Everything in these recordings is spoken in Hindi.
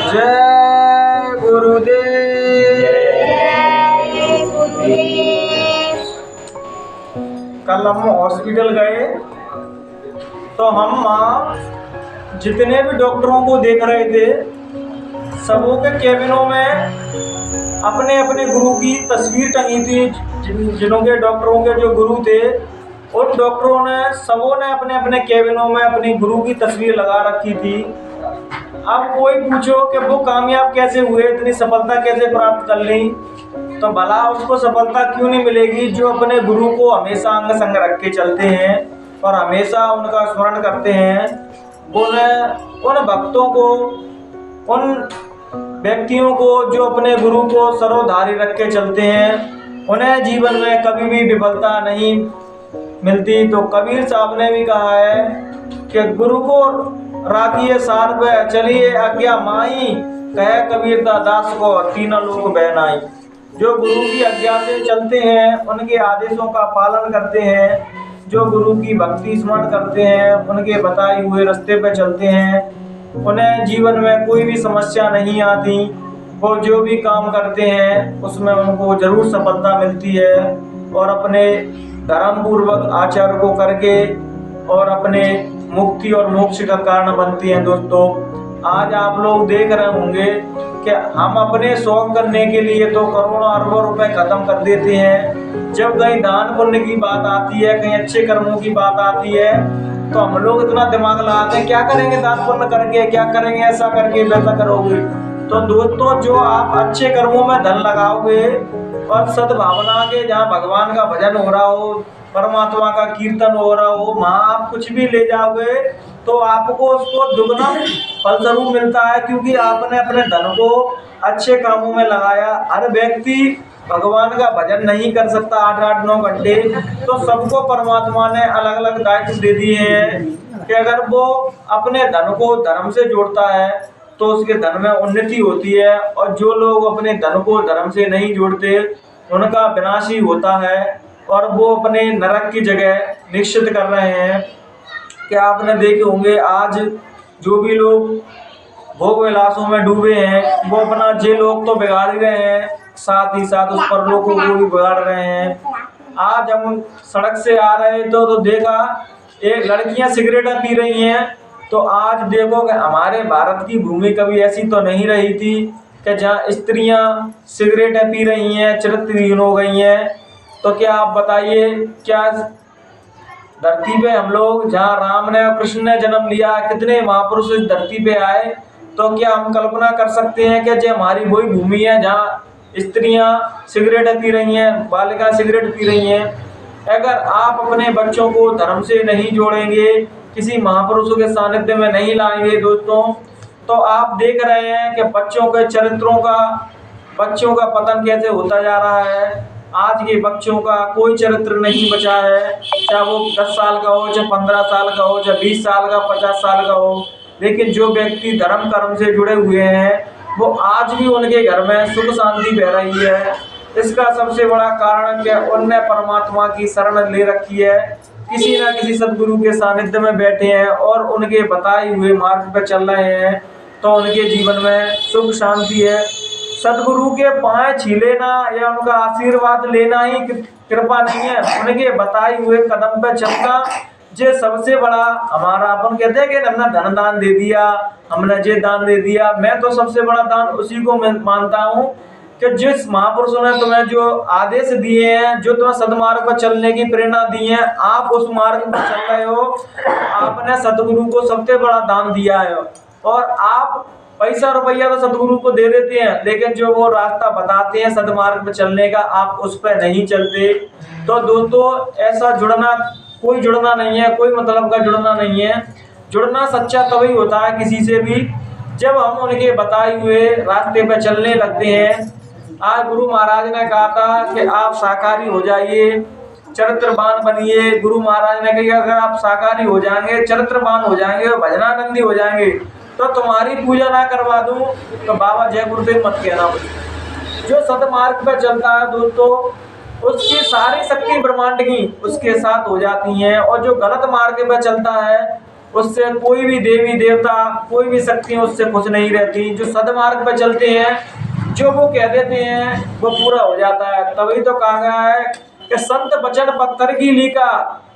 जय गुरुदेव। कल हम हॉस्पिटल गए तो हम वहाँ जितने भी डॉक्टरों को देख रहे थे सबों के केबिनों में अपने अपने गुरु की तस्वीर टंगी थी। जिनों के डॉक्टरों के जो गुरु थे उन डॉक्टरों ने सबों ने अपने अपने केबिनों में अपनी गुरु की तस्वीर लगा रखी थी। अब कोई पूछो कि वो कामयाब कैसे हुए, इतनी सफलता कैसे प्राप्त कर ली, तो भला उसको सफलता क्यों नहीं मिलेगी जो अपने गुरु को हमेशा अंग संग रख के चलते हैं और हमेशा उनका स्मरण करते हैं। उन भक्तों को, उन व्यक्तियों को जो अपने गुरु को सर्वधारी रख के चलते हैं, उन्हें जीवन में कभी भी विफलता नहीं मिलती। तो कबीर साहब ने भी कहा है कि गुरु को राखिए सार पे चलिए आज्ञा माई, कहे कबीर दास को तीनों लोग बहनाई। जो गुरु की आज्ञा से चलते हैं, उनके आदेशों का पालन करते हैं, जो गुरु की भक्ति स्मरण करते हैं, उनके बताए हुए रास्ते पे चलते हैं, उन्हें जीवन में कोई भी समस्या नहीं आती। वो जो भी काम करते हैं उसमें उनको जरूर सफलता मिलती है और अपने धर्म पूर्वक आचार को करके और अपने मुक्ति और मोक्ष का कारण बनती हैं। दोस्तों, आज आप लोग देख रहे होंगे कि हम अपने शौक करने के लिए तो करोड़ों अरबों रुपए खत्म कर देते हैं। जब कहीं दान पुण्य की बात आती है, कहीं अच्छे कर्मों की बात आती है, तो हम लोग इतना दिमाग लगाते हैं क्या करेंगे दान पुण्य करके, क्या करेंगे ऐसा करके, वैसा करोगे। तो दोस्तों, जो आप अच्छे कर्मों में धन लगाओगे और सद्भावना के, जहाँ भगवान का भजन हो रहा हो, परमात्मा का कीर्तन हो रहा हो, वहाँ आप कुछ भी ले जाओगे तो आपको उसको दुगना फलस्वरूप मिलता है, क्योंकि आपने अपने धन को अच्छे कामों में लगाया। हर व्यक्ति भगवान का भजन नहीं कर सकता 8-8-9 घंटे, तो सबको परमात्मा ने अलग अलग दायित्व दे दिए हैं कि अगर वो अपने धन को धर्म से जोड़ता है तो उसके धन में उन्नति होती है, और जो लोग अपने धन को धर्म से नहीं जोड़ते उनका विनाश ही होता है और वो अपने नरक की जगह निश्चित कर रहे हैं। क्या आपने देखे होंगे आज जो भी लोग भोग विलासों में डूबे हैं वो अपना जे लोग तो बिगाड़ ही रहे हैं, साथ ही साथ उस पर लोगों को भी बिगाड़ रहे हैं। आज हम सड़क से आ रहे तो देखा एक लड़कियां सिगरेट पी रही हैं, तो आज देखो कि हमारे भारत की भूमि कभी ऐसी तो नहीं रही थी कि जहाँ स्त्रियां सिगरेट पी रही हैं, चरित्रहीन हो गई हैं। तो क्या आप बताइए, क्या धरती पे हम लोग, जहाँ राम ने और कृष्ण ने जन्म लिया, कितने महापुरुष इस धरती पे आए, तो क्या हम कल्पना कर सकते हैं कि जो हमारी वही भूमि है जहाँ स्त्रियां सिगरेट पी रही हैं, बालिका सिगरेट पी रही हैं। अगर आप अपने बच्चों को धर्म से नहीं जोड़ेंगे, किसी महापुरुषों के सानिध्य में नहीं लाएंगे दोस्तों, तो आप देख रहे हैं कि बच्चों का पतन कैसे होता जा रहा है। आज के बच्चों का कोई चरित्र नहीं बचा है, चाहे वो 10 साल का हो, चाहे 15 साल का हो, चाहे 20 साल का, 50 साल का हो, लेकिन जो व्यक्ति धर्म कर्म से जुड़े हुए हैं वो आज भी उनके घर में सुख शांति बह रही है। इसका सबसे बड़ा कारण क्या, उनने परमात्मा की शरण ले रखी है, किसी न किसी सदगुरु के सानिध्य में बैठे हैं और उनके बताए हुए मार्ग पर चल रहे हैं, तो उनके जीवन में सुख शांति है। सदगुरु के पांव छीलेना या उनका आशीर्वाद लेना ही कृपा नहीं है, उनके बताए हुए कदम पे चलना जे सबसे बड़ा हमारा, अपन कहते हैं कि हमने धन दान दे दिया, हमने जे दान दे दिया। मैं तो सबसे बड़ा दान उसी को मैं मानता हूँ कि जिस महापुरुषों ने तुम्हें जो आदेश दिए हैं, जो तुम्हें सदमार्ग पर चलने की प्रेरणा दी है, आप उस मार्ग पर चल रहे हो, आपने सदगुरु को सबसे बड़ा दान दिया है। और आप पैसा रुपया तो सदगुरु को दे देते हैं, लेकिन जो वो रास्ता बताते हैं सदमार्ग पर चलने का, आप उस पर नहीं चलते। तो दोस्तों, ऐसा कोई जुड़ना नहीं है, कोई मतलब का जुड़ना नहीं है। जुड़ना सच्चा तभी होता है किसी से भी जब हम उनके बताए हुए रास्ते पे चलने लगते हैं। आज गुरु महाराज ने कहा था कि आप शाकाहारी हो जाइए, चरित्रवान बनिए। गुरु महाराज ने कहा अगर आप शाकाहारी हो जाएंगे, चरित्रवान हो जाएंगे, भजनानंदी हो जाएंगे, तो तुम्हारी पूजा ना करवा दूं तो बाबा जय गुरुदेव मत कहना मुझे। जो सदमार्ग पे चलता है दोस्तों, उसकी सारी शक्ति ब्रह्मांड की उसके साथ हो जाती हैं, और जो गलत मार्ग पे चलता है उससे कोई भी देवी देवता, कोई भी शक्तियाँ उससे खुश नहीं रहती। जो सदमार्ग पे चलते हैं, जो वो कह देते हैं वो पूरा हो जाता है। तभी तो कहा गया है कि संत वचन पत्थर की लीका,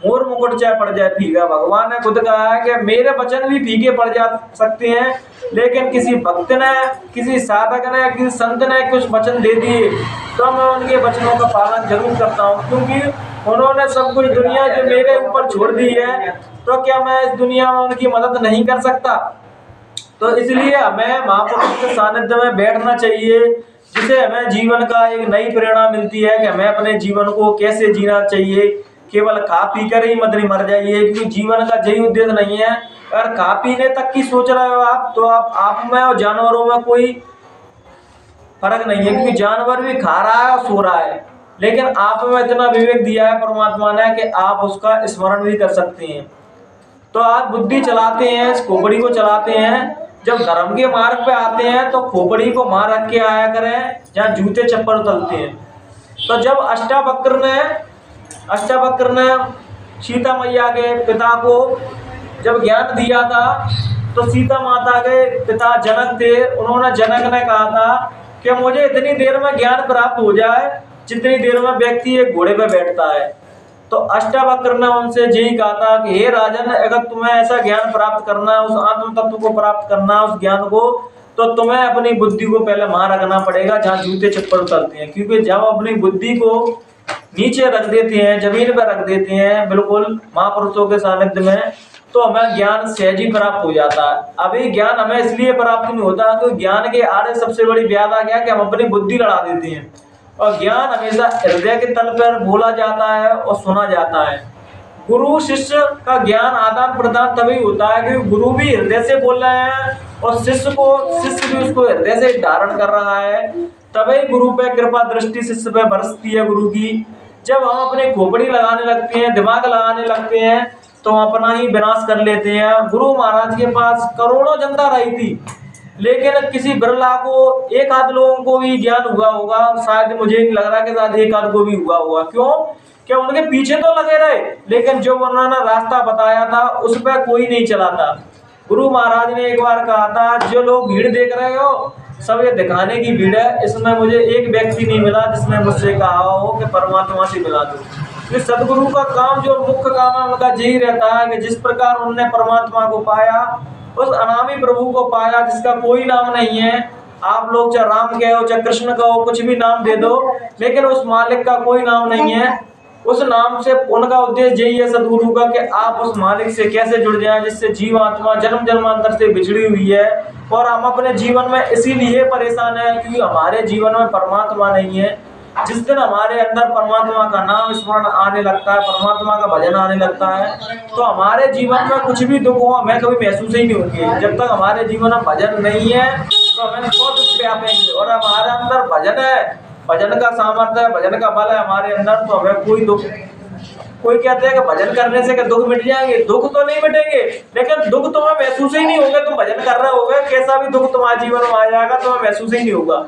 मोर मुकुट चाहे पड़ जाए फीका। भगवान ने खुद कहा है कि मेरे वचन भी फीके पड़ जा सकते हैं, लेकिन किसी भक्त ने, किसी साधक ने, किसी संत ने कुछ वचन दे दिए तो मैं उनके वचनों का पालन जरूर करता हूँ, क्योंकि उन्होंने सब कुछ दुनिया जो मेरे ऊपर छोड़ दी है, तो क्या मैं इस दुनिया में उनकी मदद नहीं कर सकता? तो इसलिए हमें महापुरुष के सानिध्य में बैठना चाहिए, जिसे हमें जीवन का एक नई प्रेरणा मिलती है कि हमें अपने जीवन को कैसे जीना चाहिए। केवल खा पी कर ही मत नहीं मर जाइए, क्योंकि जीवन का यही उद्देश्य नहीं है। अगर खा पीने तक की सोच रहे हो आप, तो आप में और जानवरों में कोई फर्क नहीं है, क्योंकि जानवर भी खा रहा है और सो रहा है, लेकिन आप में इतना विवेक दिया है परमात्मा ने कि आप उसका स्मरण भी कर सकते हैं। तो आप बुद्धि चलाते हैं, इस खोपड़ी को चलाते हैं। जब धर्म के मार्ग पे आते हैं तो खोपड़ी को मार रख के आया करें जहाँ जूते चप्पल तलते हैं। तो जब अष्टावक्र ने सीता मैया के पिता को जब ज्ञान दिया था, तो सीता माता के पिता जनक थे। उन्होंने जनक ने कहा था कि मुझे इतनी देर में ज्ञान प्राप्त हो जाए जितनी देर में व्यक्ति एक घोड़े पे बैठता है। तो अष्टावक्र ने उनसे यही कहा था कि हे राजन, अगर तुम्हें ऐसा ज्ञान प्राप्त करना है, उस आत्म तत्व को प्राप्त करना है, उस ज्ञान को, तो तुम्हें अपनी बुद्धि को पहले वहां रखना पड़ेगा जहाँ जूते चप्पल उतरते हैं। क्योंकि जब अपनी बुद्धि को नीचे रख देते हैं, जमीन पर रख देते हैं बिल्कुल महापुरुषों के सानिध्य में, तो हमें ज्ञान सहज ही प्राप्त हो जाता है। अभी ज्ञान हमें इसलिए प्राप्त नहीं होता क्योंकि ज्ञान के आड़े सबसे बड़ी व्याधा क्या है कि हम अपनी बुद्धि लड़ा देते हैं, और ज्ञान हमेशा हृदय के तल पर बोला जाता है और सुना जाता है। गुरु शिष्य का ज्ञान आदान प्रदान तभी होता है कि गुरु भी हृदय से बोल रहे हैं और शिष्य भी उसको हृदय से धारण कर रहा है। तभी गुरु पे कृपा दृष्टि शिष्य पे बरसती है गुरु की। जब हम अपनी खोपड़ी लगाने लगते हैं, दिमाग लगाने लगते हैं, तो हम अपना ही विनाश कर लेते हैं। गुरु महाराज के पास करोड़ों जनता रही थी, लेकिन किसी बिरला को, एक आध लोगों को भी ज्ञान हुआ होगा, शायद मुझे नहीं लग रहा कि शायद एक आध को भी हुआ होगा। क्यों? क्या उनके पीछे तो लगे रहे, लेकिन जो उन्होंने रास्ता बताया था उस पर कोई नहीं चला था। गुरु महाराज ने एक बार कहा था, जो लोग भीड़ देख रहे हो सब ये दिखाने की भीड़ है, इसमें मुझे एक व्यक्ति नहीं मिला जिसने मुझसे कहा हो कि परमात्मा से मिला दो। इस सदगुरु का काम, जो मुख्य काम है उनका यही रहता है कि जिस प्रकार उन्होंने परमात्मा को पाया, उस अनामी प्रभु को पाया जिसका कोई नाम नहीं है। आप लोग चाहे राम कहो चाहे कृष्ण कहो, कुछ भी नाम दे दो, लेकिन उस मालिक का कोई नाम नहीं है। उस नाम से उनका उद्देश्य यही है सदगुरु का कि आप उस मालिक से कैसे जुड़ जाएं, जिससे जीव आत्मा जन्म जन्मांतर से बिछड़ी हुई है। और हम अपने जीवन में इसीलिए परेशान है क्योंकि हमारे जीवन में परमात्मा नहीं है। जिस दिन हमारे अंदर परमात्मा का नाम स्मरण आने लगता है, परमात्मा का भजन आने लगता है, तो हमारे जीवन में कुछ भी दुख हो हमें कभी महसूस ही नहीं होंगे। जब तक हमारे जीवन में भजन नहीं है तो हमें सौ दुख व्यापेंगे, और हमारे अंदर भजन है, भजन का सामर्थ्य है, भजन का बल है हमारे अंदर, तो हमें कोई दुख, कोई कहते हैं कि भजन करने से दुख मिट जाएंगे, दुख तो नहीं मिटेंगे, लेकिन दुख तुम्हें महसूस ही नहीं होगा। तुम भजन कर रहे होगे, कैसा भी दुख तुम्हारे जीवन में आ जाएगा तुम्हें महसूस ही नहीं होगा।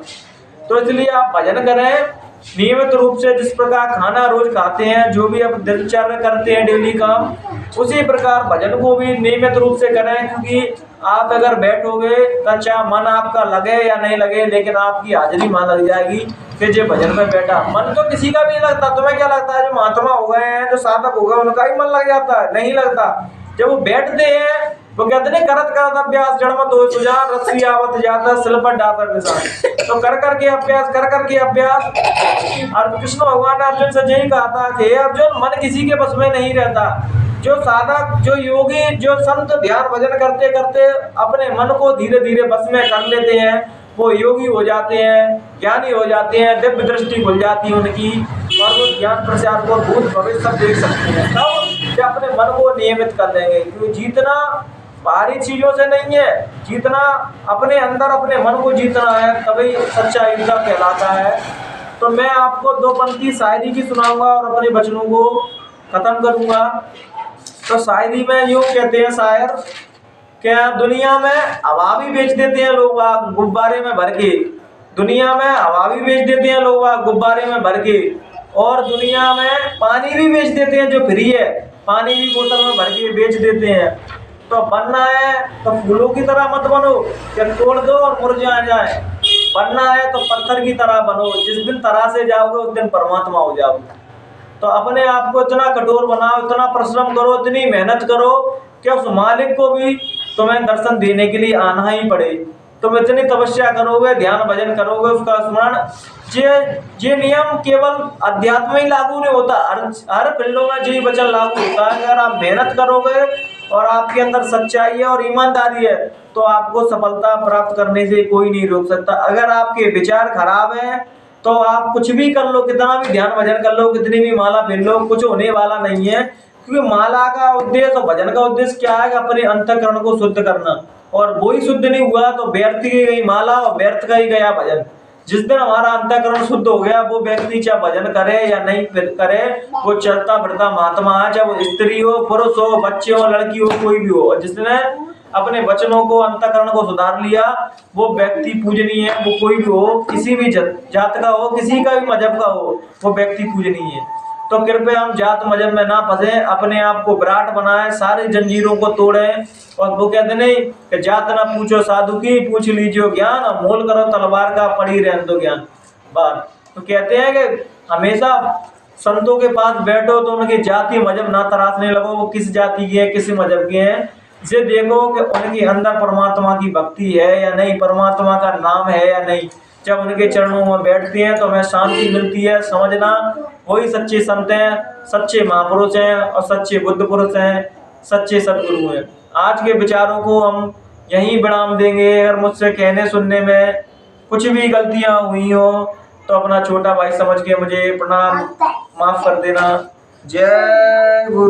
तो इसलिए आप भजन करें नियमित रूप से। जिस प्रकार खाना रोज खाते हैं, जो भी आप दिनचर्या करते हैं डेली काम, उसी प्रकार भजन को भी नियमित रूप से करें। क्योंकि आप अगर बैठोगे तो चाहे मन आपका लगे या नहीं लगे, लेकिन आपकी हाजिरी मान लग जाएगी कि जो भजन में बैठा। मन तो किसी का भी नहीं लगता। तुम्हें क्या लगता है जो महात्मा हो गए हैं, जो साधक हो गए, उनका ही मन लग जाता है? नहीं लगता। जब वो बैठते हैं वो कहते नहीं, करत करत अभ्यास जड़ मत हो सुजान, रस्सी आवत जाता सिल पर डाकर निशान। तो कर करके अभ्यास। और कृष्ण भगवान ने अर्जुन से यही कहा था कि अर्जुन, मन किसी के बस में नहीं रहता। जो साधक, जो योगी, जो संत ध्यान भजन करते करते अपने मन को धीरे धीरे बस में कर लेते हैं, वो योगी हो जाते हैं, ज्ञानी हो जाते हैं, दिव्य दृष्टि खुल जाती है उनकी, और वो ज्ञान प्रचार को भूत भविष्य सब देख सकते हैं। तब जो अपने मन को नियमित कर देंगे, क्योंकि जीतना बाहरी चीजों से नहीं है, जीतना अपने अंदर अपने मन को जीतना है, तभी सच्चा युद्ध कहलाता है। तो मैं आपको दो पंक्ति शायरी की सुनाऊंगा और अपने वचनों को खत्म करूंगा। तो शायरी में यूं कहते हैं शायर, क्या दुनिया में हवा भी बेच देते हैं लोग गुब्बारे में भर के, दुनिया में हवा भी बेच देते हैं लोग गुब्बारे में भर के, और दुनिया में पानी भी बेच देते हैं जो फ्री है, पानी भी बोतल में भर के बेच देते हैं। तो बनना है तो फूलों की तरह मत बनो कि तोड़ दो और मुरझा जाए। बनना है तो पत्थर की तरह बनो, जिस दिन तरह से जाओगे उस दिन परमात्मा हो जाओगे। तो अपने आप को इतना कठोर बनाओ, इतना परिश्रम करो, इतनी मेहनत करो कि उस मालिक को भी तुम्हें दर्शन देने के लिए आना ही पड़े। तुम इतनी तपस्या करोगे, ध्यान भजन करोगे, उसका स्मरण। ये नियम केवल अध्यात्म ही लागू नहीं होता, हर फील्डों में ये वचन लागू होता है। अगर आप मेहनत करोगे और आपके अंदर सच्चाई है और ईमानदारी है तो आपको सफलता प्राप्त करने से कोई नहीं रोक सकता। अगर आपके विचार खराब हैं तो आप कुछ भी कर लो, कितना भी ध्यान भजन कर लो, कितनी भी माला पहन लो, कुछ होने वाला नहीं है। क्योंकि माला का उद्देश्य और भजन का उद्देश्य क्या है? अपने अंतःकरण को शुद्ध करना, और वो ही शुद्ध नहीं हुआ तो व्यर्थ की गई माला और व्यर्थ का ही गया भजन। जिस दिन हमारा अंतःकरण शुद्ध हो गया, वो व्यक्ति चाहे भजन करे या नहीं करे, वो चलता फिरता महात्मा है, चाहे वो स्त्री हो, पुरुष हो, बच्चे हो, लड़की हो, कोई भी हो। और जिसने अपने वचनों को, अंतःकरण को सुधार लिया, वो व्यक्ति पूजनीय है। वो कोई भी हो, किसी भी जात का हो, किसी का भी मजहब का हो, वो व्यक्ति पूजनीय है। तो कृपया हम जात मजहब में ना फंसे, अपने आप को विराट बनाए, सारी जंजीरों को तोड़ें। और वो कहते नहीं कि जात ना पूछो साधु की, पूछ लीजिए ज्ञान, और मोल करो तलवार का, पड़ी रहने दो ज्ञान बात। तो कहते हैं कि हमेशा संतों के पास बैठो तो उनकी जाति मजहब ना तराशने लगो, वो किस जाति के हैं, किस मजहब के हैं। ये देखो कि उनके अंदर परमात्मा की भक्ति है या नहीं, परमात्मा का नाम है या नहीं। जब उनके चरणों में बैठते हैं तो हमें शांति मिलती है। समझना वही सच्चे संत हैं, सच्चे महापुरुष हैं और सच्चे बुद्ध पुरुष हैं, सच्चे सदगुरु हैं। आज के विचारों को हम यहीं विराम देंगे। अगर मुझसे कहने सुनने में कुछ भी गलतियां हुई हो तो अपना छोटा भाई समझ के मुझे प्रणाम, माफ कर देना। जय गुरु।